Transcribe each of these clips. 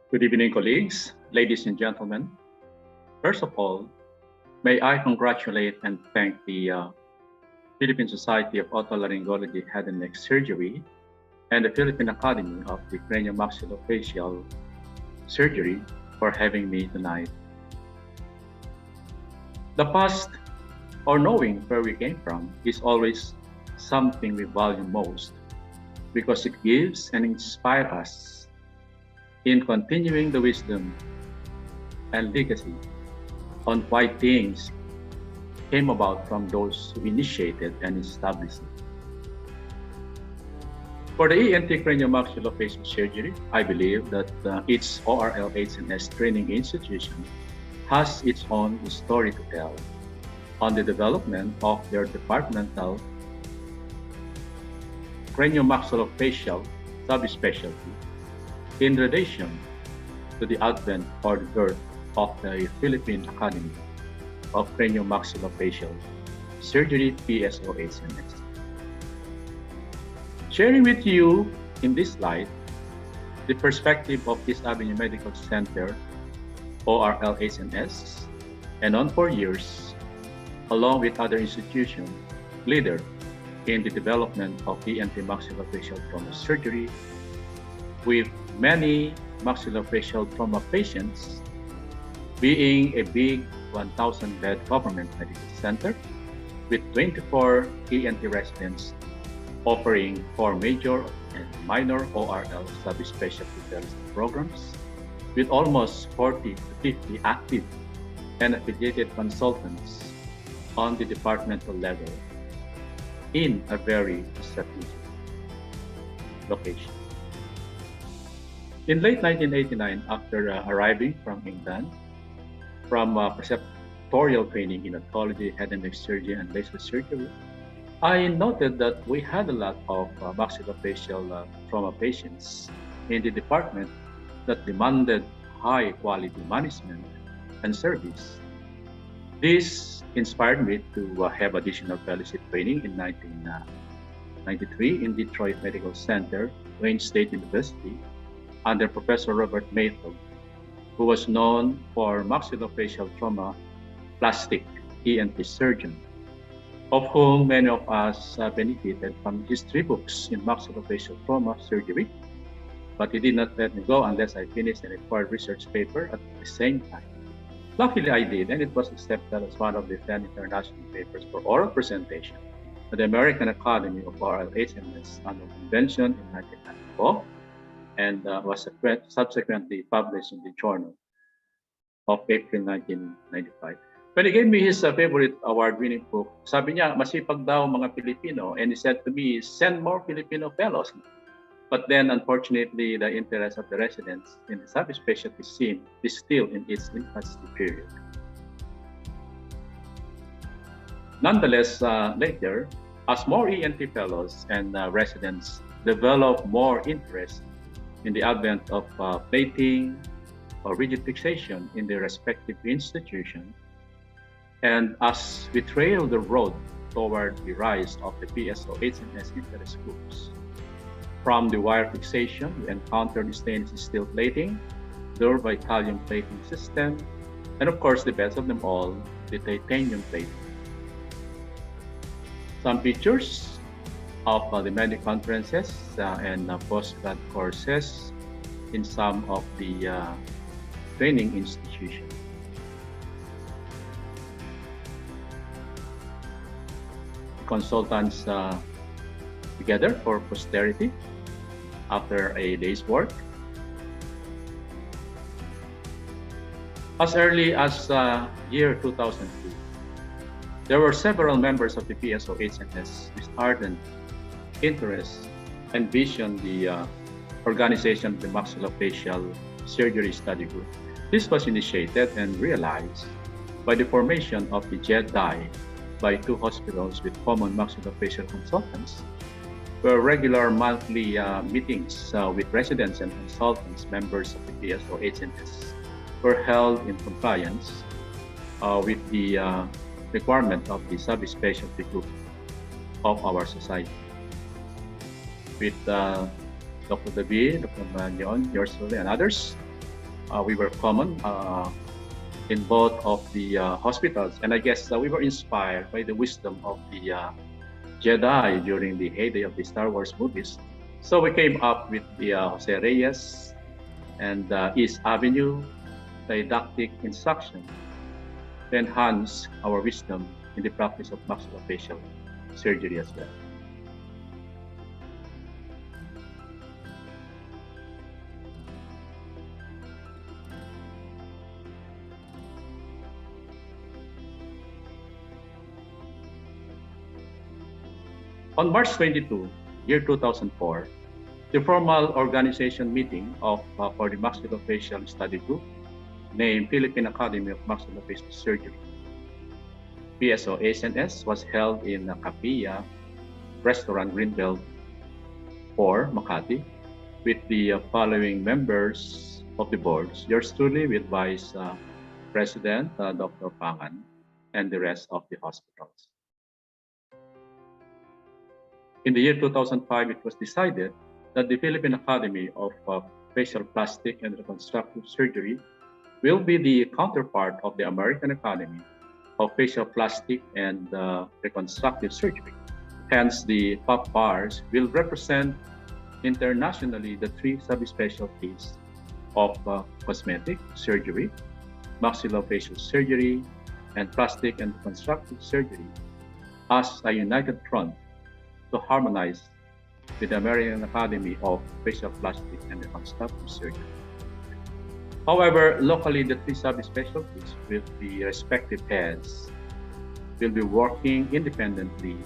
Good evening, colleagues, ladies and gentlemen. First of all, may I congratulate and thank the Philippine Society of Otolaryngology Head and Neck Surgery and the Philippine Academy of the Craniomaxillofacial Surgery for having me tonight. The past, or knowing where we came from, is always something we value most because it gives and inspires us in continuing the wisdom and legacy on why things came about from those who initiated and established it. For the ENT craniomaxillofacial surgery, I believe that its ORL-HNS training institution has its own story to tell on the development of their departmental craniomaxillofacial subspecialty in relation to the advent or the birth of the Philippine Academy of Craniomaxillofacial Surgery PSO-HNS. Sharing with you in this slide the perspective of East Avenue Medical Center ORL-HNS and on 4 years, along with other institutions, leader in the development of ENT maxillofacial trauma surgery, with many maxillofacial trauma patients being a big 1,000-bed government medical center with 24 ENT residents offering 4 major and minor ORL subspecialty fellowship programs with almost 40 to 50 active and affiliated consultants on the departmental level in a very strategic location. In late 1989, after arriving from England, from preceptorial training in oncology, head and neck surgery, and laser surgery, I noted that we had a lot of maxillofacial trauma patients in the department that demanded high quality management and service. This inspired me to have additional fellowship training in 1993 in Detroit Medical Center, Wayne State University, under Professor Robert Mayfield, who was known for maxillofacial trauma plastic ENT surgeon, of whom many of us benefited from his 3 books in maxillofacial trauma surgery, but he did not let me go unless I finished a required research paper at the same time. Luckily, I did, and it was accepted as one of the 10 international papers for oral presentation at the American Academy of ORL-HNS annual convention in 1994, and was subsequently published in the Journal of April 1995. When he gave me his favorite award-winning book, sabi niya, masipag daw mga Pilipino, and he said to me, send more Filipino fellows. But then, unfortunately, the interest of the residents in the subspecialty scene is still in its infancy period. Nonetheless, later, as more ENT fellows and residents develop more interest in the advent of plating or rigid fixation in their respective institution, and as we trail the road toward the rise of the PSO-HNS interest groups, from the wire fixation, we encountered stainless steel plating, the Italian plating system, and of course, the best of them all, the titanium plating. Some features of the many conferences and postgrad courses in some of the training institutions. Consultants together for posterity after a day's work. As early as year 2002, there were several members of the PSO-HNS with ardent interest and vision the organization of the maxillofacial surgery study group. This was initiated and realized by the formation of the JEDI by 2 hospitals with common maxillofacial consultants, where regular monthly meetings with residents and consultants, members of the PSO-HNS, were held in compliance with the requirement of the subspecialty group of our society. With Dr. David, Dr. Manyon, yours truly, and others, We were common in both of the hospitals, and I guess we were inspired by the wisdom of the Jedi during the heyday of the Star Wars movies. So we came up with the Jose Reyes and East Avenue didactic instruction to enhance our wisdom in the practice of maxillofacial surgery as well. On March 22, 2004, the formal organization meeting of for the maxillofacial study group named Philippine Academy of Maxillofacial Surgery, PSO-HNS, was held in Capilla Restaurant Greenbelt 4, Makati, with the following members of the boards. Yours truly with Vice President Dr. Pangan and the rest of the hospitals. In the year 2005, it was decided that the Philippine Academy of Facial Plastic and Reconstructive Surgery will be the counterpart of the American Academy of Facial Plastic and Reconstructive Surgery. Hence, the Pacmfs will represent internationally the three subspecialties of cosmetic surgery, maxillofacial surgery, and plastic and reconstructive surgery as a united front to harmonize with the American Academy of Facial Plastic and Reconstructive Surgery. However, locally, the three subspecialties with the respective heads will be working independently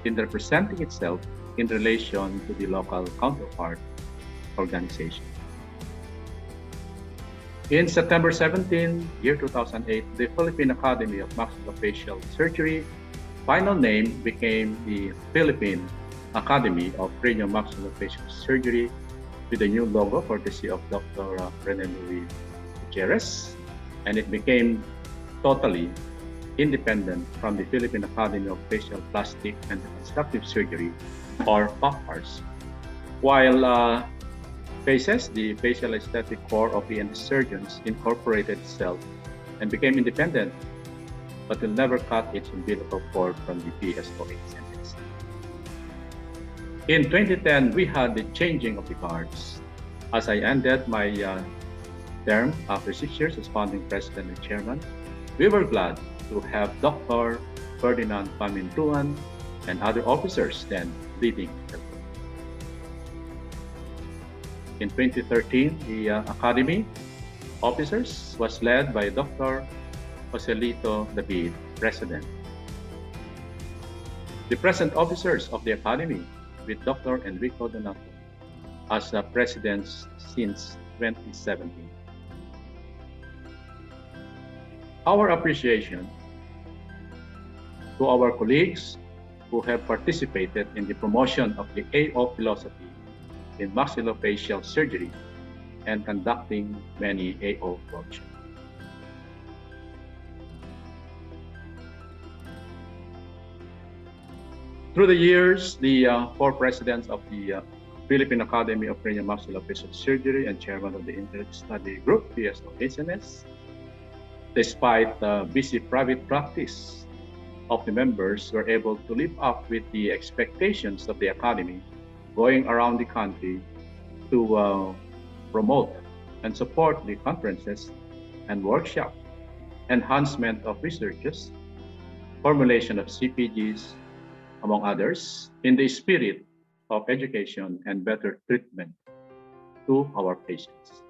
in representing itself in relation to the local counterpart organization. In September 17, year 2008, the Philippine Academy of Maxillofacial Surgery final name became the Philippine Academy of Craniomaxillofacial Surgery with a new logo courtesy of Dr. Rene Louis Gutierrez, and it became totally independent from the Philippine Academy of Facial Plastic and Reconstructive Surgery, or Pacmfs. While FACES, the Facial Aesthetic Corps of ENT surgeons, incorporated itself and became independent, but will never cut its umbilical cord from the PSO-HNS. In 2010, we had the changing of the guards. As I ended my term after 6 years as founding president and chairman, we were glad to have Dr. Ferdinand Pamintuan and other officers then leading the group. In 2013, the Academy officers was led by Dr. Joselito David, president. The present officers of the Academy with Dr. Enrico Donato as presidents since 2017. Our appreciation to our colleagues who have participated in the promotion of the AO philosophy in maxillofacial surgery and conducting many AO workshops. Through the years, the four presidents of the Philippine Academy of Craniomaxillofacial Surgery and chairman of the Inter-Study Group, PSO-HNS, despite busy private practice of the members, were able to live up with the expectations of the Academy, going around the country to promote and support the conferences and workshops, enhancement of researches, formulation of CPGs, among others, in the spirit of education and better treatment to our patients.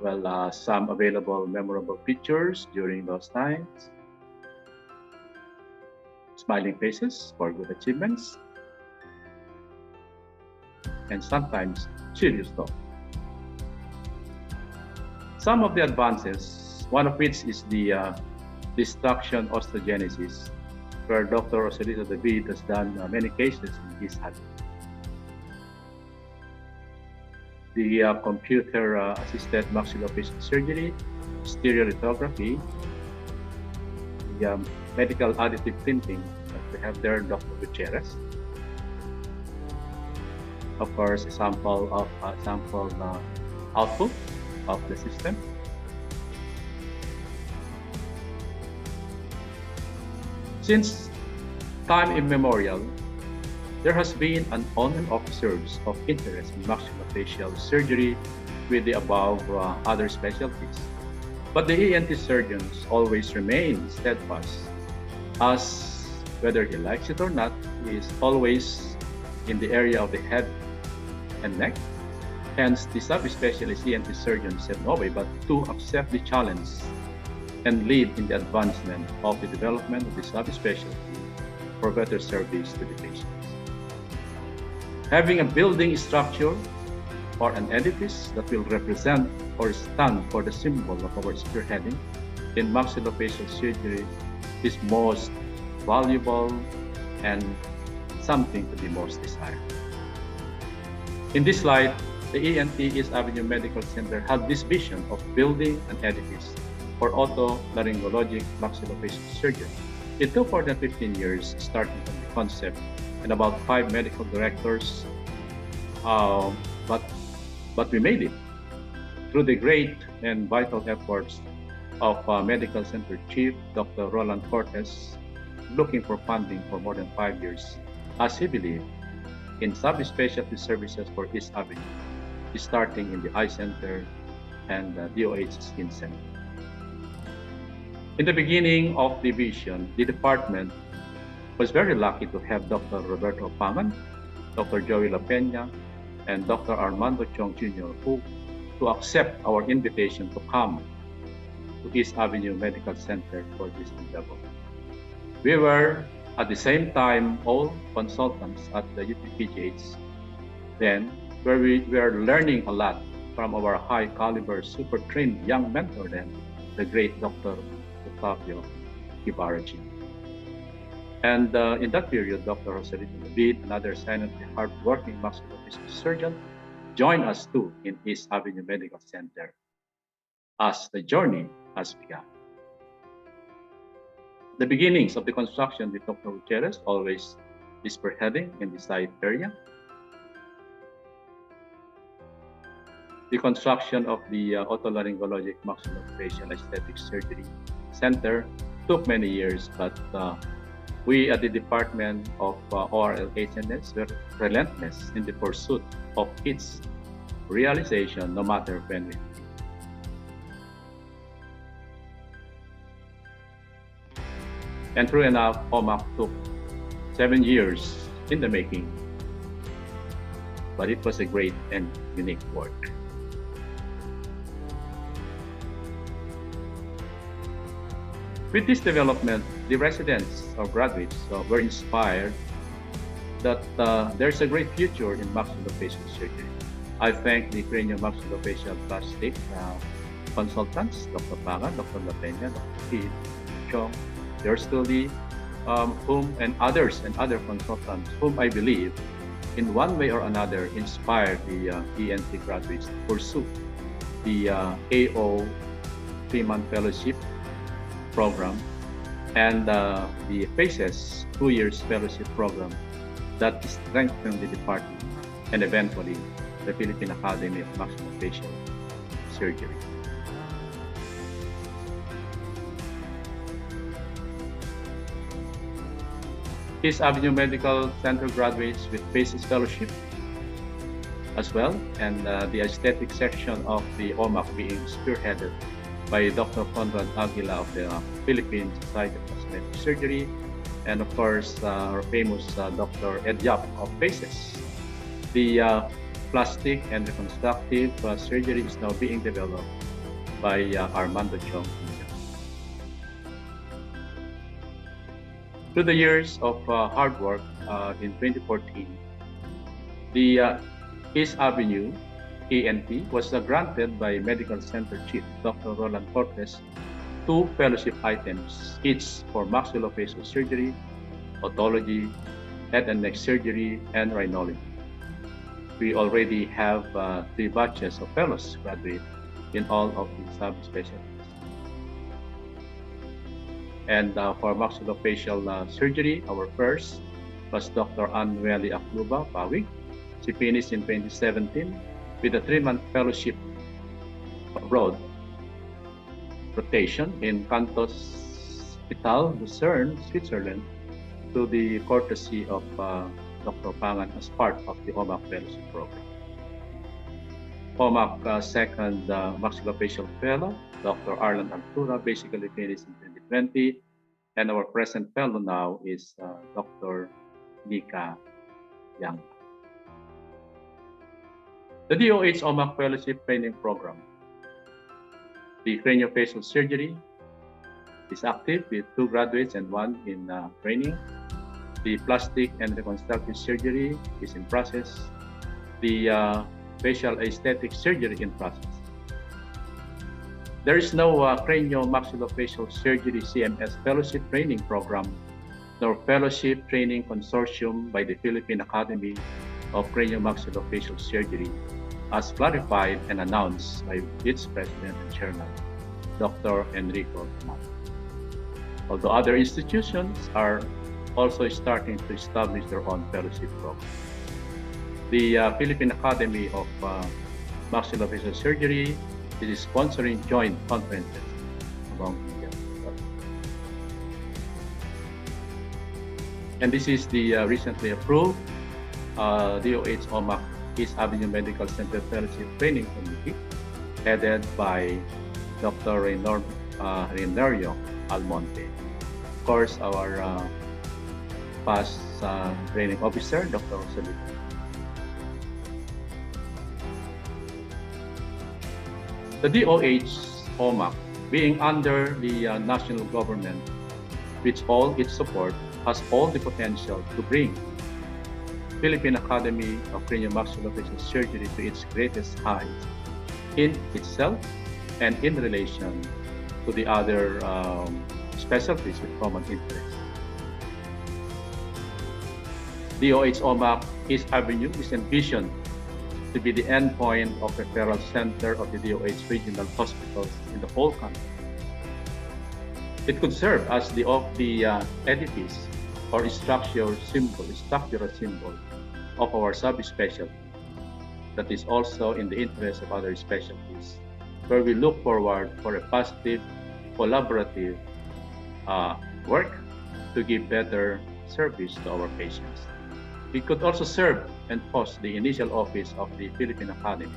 Well, some available memorable pictures during those times. Smiling faces for good achievements, and sometimes serious talk. Some of the advances, one of which is the destruction osteogenesis, where Dr. Joselito David has done many cases in his hand. The computer-assisted maxillofacial surgery, stereolithography, the medical additive printing that we have there, Dr. Gutierrez. Of course, a sample output of the system. Since time immemorial, there has been an on and off surge of interest in maxillofacial surgery with the above other specialties. But the ENT surgeons always remain steadfast, as whether he likes it or not, he is always in the area of the head and neck. Hence, the subspecialist ENT surgeons have no way but to accept the challenge and lead in the advancement of the development of the subspecialty for better service to the patients. Having a building structure or an edifice that will represent or stand for the symbol of our spearheading in maxillofacial surgery is most valuable and something to be most desired. In this slide, the ENT East Avenue Medical Center had this vision of building an edifice for otolaryngologic maxillofacial surgery. It took more than 15 years starting from the concept and about 5 medical directors, but we made it through the great and vital efforts of Medical Center Chief Dr. Roland Cortes, looking for funding for more than 5 years, as he believed in subspecialty services for East Avenue, starting in the Eye Center and DOH Skin Center. In the beginning of the vision, the department was very lucky to have Dr. Roberto Pangan, Dr. Joey La Peña, and Dr. Armando Chong Jr. who to accept our invitation to come to East Avenue Medical Center for this endeavor. We were at the same time all consultants at the UTPGH then, where we were learning a lot from our high caliber, super trained young mentor then, the great Dr. Fabio Ibarrachi. And in that period, Dr. Rosalito David, another silently hardworking maxillofacial surgeon, joined us too in East Avenue Medical Center as the journey has begun. The beginnings of the construction with Dr. Gutierrez, always spearheading in the site area. The construction of the otolaryngologic maxillofacial aesthetic surgery center took many years, but we at the Department of ORL-HNS were relentless in the pursuit of its realization, no matter when. And true enough, Omac took 7 years in the making, but it was a great and unique work. With this development, the residents or graduates were inspired that there's a great future in maxillofacial surgery. I thank the craniomaxillofacial plastic consultants, Dr. Pangan, Dr. La Peña, Dr. Keith, Chong, there's Tully, whom and other consultants whom I believe in one way or another inspired the ENT graduates to pursue the AO 3-month fellowship program and the PACES 2 years fellowship program that strengthened the department and eventually the Philippine Academy of Maxillofacial Surgery. East Avenue Medical Center graduates with PACES fellowship as well, and the aesthetic section of the Omac being spearheaded by Dr. Conrad Aguila of the Philippine Society of Cosmetic Surgery, and of course our famous Dr. Ed Yap of PACES. The plastic and reconstructive surgery is now being developed by Armando Chong. Through the years of hard work, in 2014, the East Avenue ENT was granted by Medical Center Chief Dr. Roland Cortes 2 fellowship items, each for maxillofacial surgery, otology, head and neck surgery, and rhinology. We already have 3 batches of fellows graduate in all of the subspecialties. And for maxillofacial surgery, our first was Dr. Anueli Acluba Pawig. She finished in 2017 with a 3-month fellowship road rotation in Cantos Hospital, Lucerne, Switzerland, to the courtesy of Dr. Pangan as part of the Omac Fellowship Program. Omac second maxillofacial fellow, Dr. Arlan Altura, basically finished in 2020, and our present fellow now is Dr. Nika Yang. The DOH Omac Fellowship Training Program. The craniofacial surgery is active with 2 graduates and 1 in training. The plastic and reconstructive surgery is in process. The facial aesthetic surgery in process. There is no cranio-maxillofacial surgery CMS fellowship training program nor fellowship training consortium by the Philippine Academy of Cranio-Maxillofacial Surgery, as clarified and announced by its president and chairman, Dr. Enrico Omac. Although other institutions are also starting to establish their own fellowship program. The Philippine Academy of Maxillofacial Surgery is sponsoring joint conferences among the and this is the recently approved DOH Omac East Avenue Medical Center Fellowship Training Committee, headed by Dr. Renario Almonte. Of course, our past training officer, Dr. Salud. The DOH Omac, being under the national government, with all its support, has all the potential to bring Philippine Academy of Cranio-Maxillofacial Surgery to its greatest heights in itself and in relation to the other specialties with common interest. DOH Omac East Avenue is envisioned to be the endpoint of referral center of the DOH regional hospitals in the whole country. It could serve as the edifice or structural symbol of our subspecialty that is also in the interest of other specialties, where we look forward for a positive, collaborative work to give better service to our patients. It could also serve and host the initial office of the Philippine Academy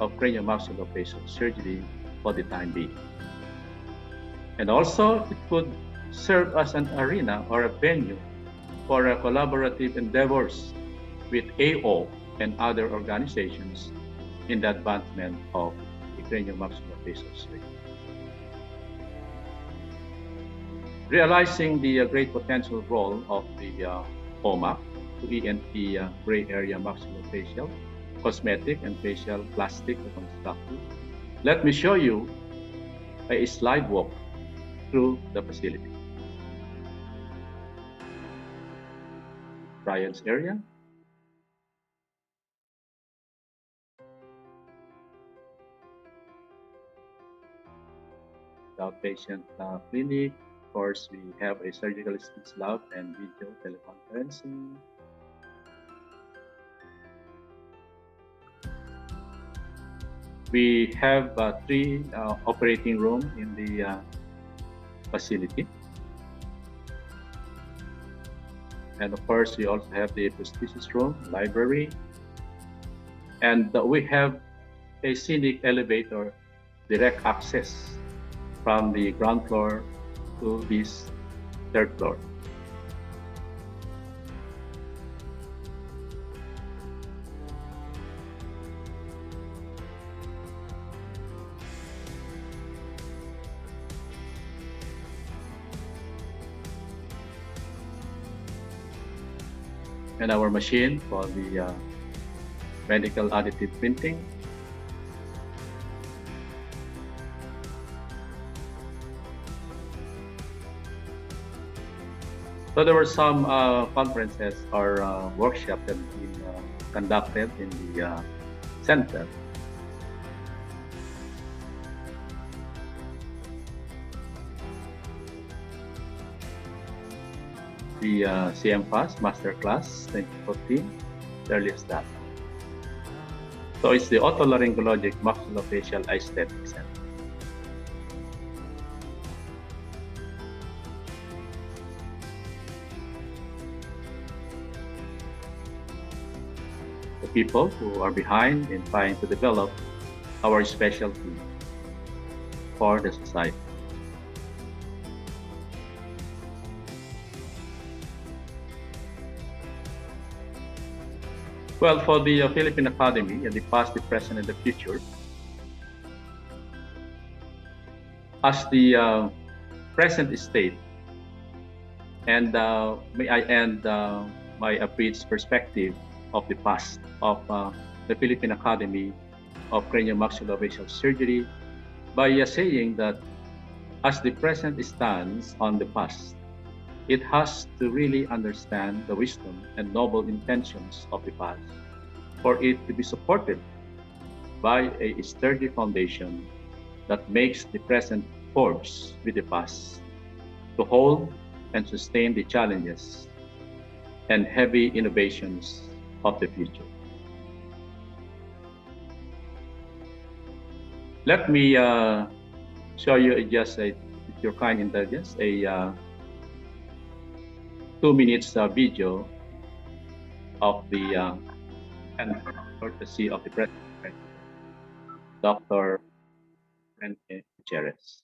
of Cranio-Maxillofacial Surgery for the time being. And also, it could serve as an arena or a venue for collaborative endeavors with AO and other organizations in the advancement of the cranio-maxillofacial surgery. Realizing the great potential role of the Omac to ENT gray area maxillofacial, cosmetic and facial plastic reconstructive, let me show you a slide walk through the facility. Trials area. The outpatient clinic. Of course, we have a surgical speech lab and video teleconferencing. We have 3 operating rooms in the facility. And of course, we also have the prosthesis room, library. And we have a scenic elevator, direct access from the ground floor to this 3rd floor. And our machine for the medical additive printing. So there were some conferences or workshops that have been conducted in the center. The Cmfas Masterclass 2014, earliest that. So it's the otolaryngologic maxillofacial aesthetic center. The people who are behind in trying to develop our specialty for the society. Well, for the Philippine Academy in the past, the present, and the future, as the present state, and may I end my brief perspective of the past of the Philippine Academy of Craniomaxillofacial Surgery by saying that as the present stands on the past, it has to really understand the wisdom and noble intentions of the past for it to be supported by a sturdy foundation that makes the present force with the past to hold and sustain the challenges and heavy innovations of the future. Let me show you just with your kind indulgence a 2 minutes video of the and courtesy of the president, Dr. Enrique Gutierrez.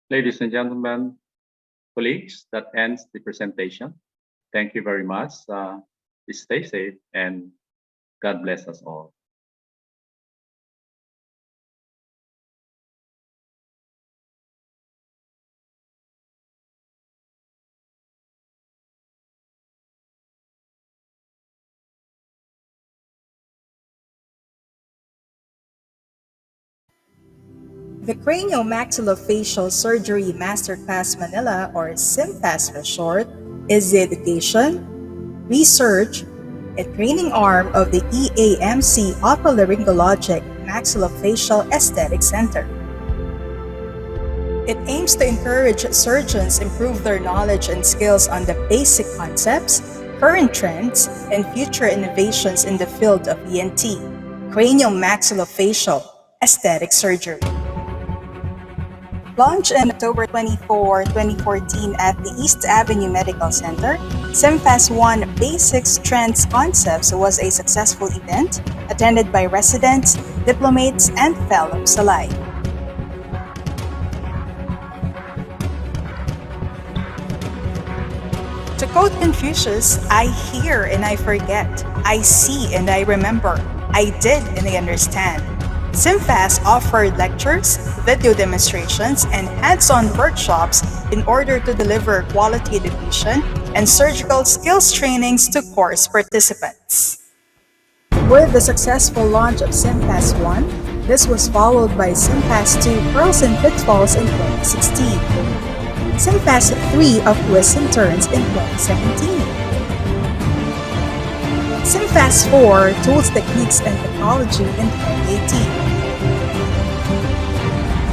Ladies and gentlemen, colleagues, that ends the presentation. Thank you very much. Stay safe and God bless us all. The Craniomaxillofacial Surgery Masterclass Manila, or Cmfas for short, is the education, research, and training arm of the Eamc Otolaryngologic Maxillofacial Aesthetic Center. It aims to encourage surgeons improve their knowledge and skills on the basic concepts, current trends, and future innovations in the field of ENT, craniomaxillofacial aesthetic surgery. Launched on October 24, 2014 at the East Avenue Medical Center, Cmfas 1 Basics Trends Concepts was a successful event attended by residents, diplomates, and fellows alike. To quote Confucius, I hear and I forget, I see and I remember, I did and I understand. Cmfas offered lectures, video demonstrations, and hands-on workshops in order to deliver quality education and surgical skills trainings to course participants. With the successful launch of Cmfas 1, this was followed by Cmfas 2 Pearls and Pitfalls in 2016, Cmfas 3 of Twists and Turns in 2017, Cmfas 4 Tools, Techniques, and Technology in 2018,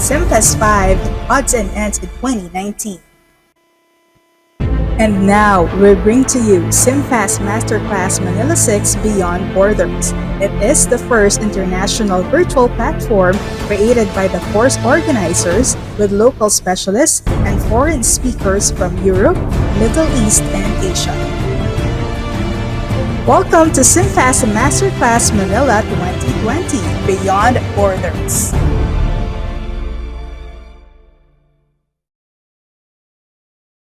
Cmfas 5 Odds and Ends in 2019. And now, we bring to you Cmfas Masterclass Manila 6 Beyond Borders. It is the first international virtual platform created by the course organizers with local specialists and foreign speakers from Europe, Middle East, and Asia. Welcome to Cmfas Masterclass Manila 2020 Beyond Borders.